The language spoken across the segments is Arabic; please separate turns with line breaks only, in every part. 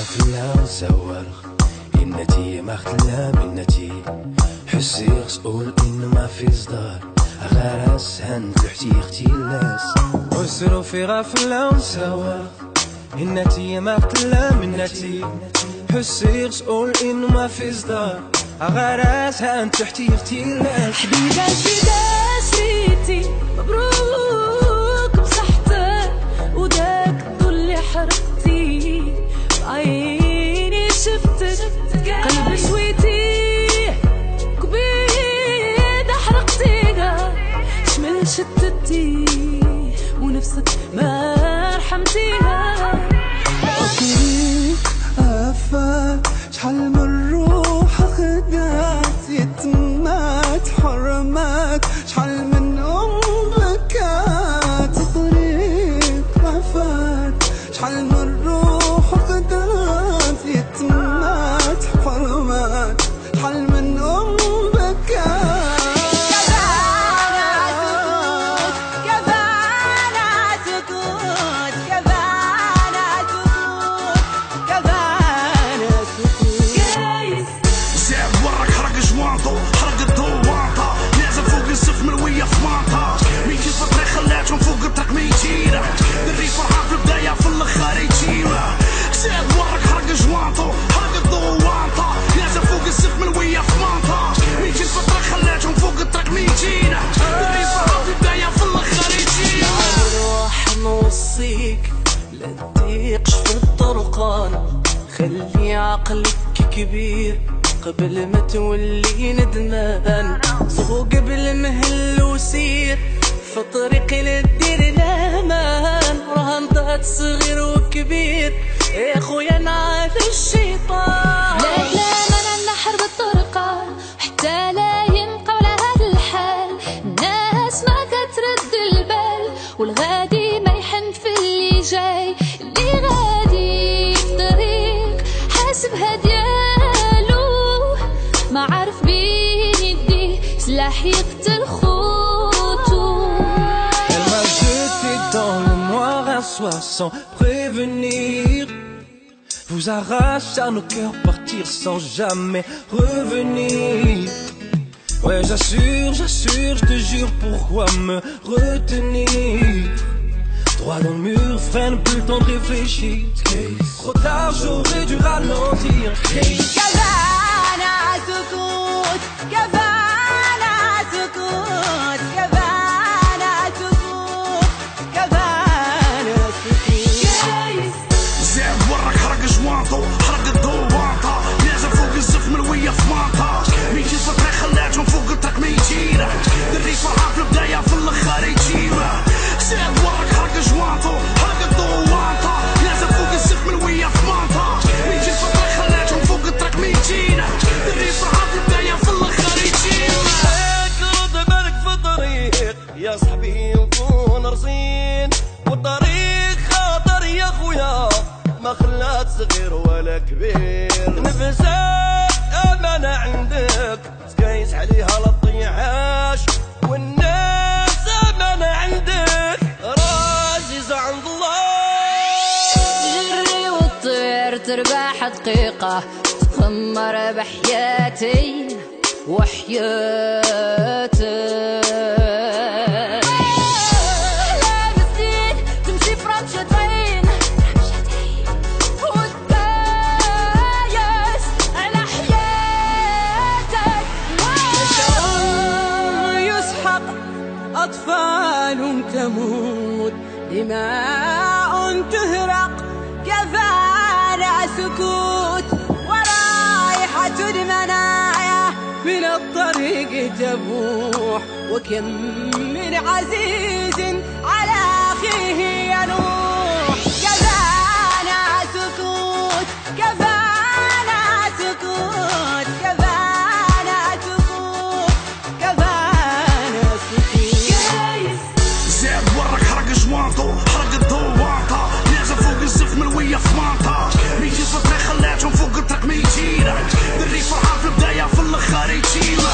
غافلة سوار إنتي ما اختلا منتي حسي غسؤول إن ما في صدار غارس هند لحتي اختلاس وسرو في غافلة سوار إنتي ما اختلا منتي حسي غسؤول إن ما في صدار غارس هند لحتي اختلاس
حبيبتي داسريتي مبروك بصحتك وداك الضو اللي حرقتي بعيني شفتك قلبي شويتي كبيد حرقتيها شمل شتتي ونفسك ما رحمتيها
عفاك شحال من روح خدات يتمات حرمات شحال من بكات طريق عفاك شحال من روح خدات يتمات حرمات شحال من بكات
حرق الضواطة نازل فوق السقف ملوية في ماطا مين كيف الطريق خلاتهم فوق الطريق ميتينة دري فرحان في البداية في الاخر يتيمة زاد ورك حرق جوانطو حرق الضواطة نازل فوق السقف ملوية في ماطا مين كيف الطريق خلاتهم فوق الطريق ميتينة دري فرحان في البداية في الاخر يتيمة
روح نوصيك لا تضيقش في الطرقان خلي عقلك كبير قبل ما تولي ندمان سوق بالمهل وسير في طريقي للدير الامان رهن ضغط صغير وكبير يا خويا نعاد الشيطان
لا ما نحر بالطرقة حتى لا ينقى ولا هذا الحال الناس ما كترد البال والغادي ما يحن في اللي جاي اللي غادي في طريق حاسبها ديالو ما عارف بين يديه سلاح يقتل خوتو.
Elle m'a jeté dans le noir un soir sans prévenir. Vous arrache à nos cœurs partir sans jamais revenir. Ouais j'assure, je te jure pourquoi me retenir. Droit dans le mur, freine plus le temps de réfléchir. Trop tard j'aurais dû ralentir.
كفانا سكوت كفانا سكوت كفانا سكوت كفانا سكوت
زاد ورك حرق جوانطو حرق الضواطة نازل فوق السقف ملوية في ماطا مين كيف الطريق خلاتهم فوق الطريق ميتينة دري فرحان في البداية في الاخر يتيمة زاد ورك حرق جوانطو حرق الضواطة نازل فوق السقف ملوية في ماطا مين كيف الطريق خلاتهم فوق الطريق ميتينة دري فرحان في البداية في الاخر يتيمة
رد بالك في الطريق يا صاحبي نكون رزين والطريق خاطر يا خويا ما خلات صغير ولا كبير نفسك امانة عندك تقيس عليها للطيعاش والناس امانة عندك رازيزة عند الله
جري وطير تربح دقيقة تخمر بحياتي وحياتك أحلام الزين تمشي برمشتين وتبايس على حياتك
يسحق أطفال تموت دماء تهرق كفانا سكوت ورائحة المنايا من الطريق تبوح وكم من عزيز على أخيه ينوح كفانا سكوت كفانا سكوت كفانا سكوت كفانا سكوت
زاد ورك حرق جوانطو حرق الضواطة نازل فوق السقف ملوية في ماطا مين كيف الطريق خلاتهم فوق الطريق ميتينة دري فرحان في البداية في الاخر يتيمة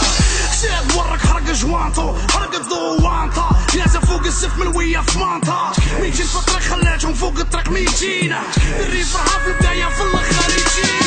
زاد ورك حرق جوانطو حرق حرق الضوانطة نازل فوق الزف ملوية في مانطة 200 فترة خلاتهم فوق الطريق 200 الريف راه في البداية في الاخر يجينا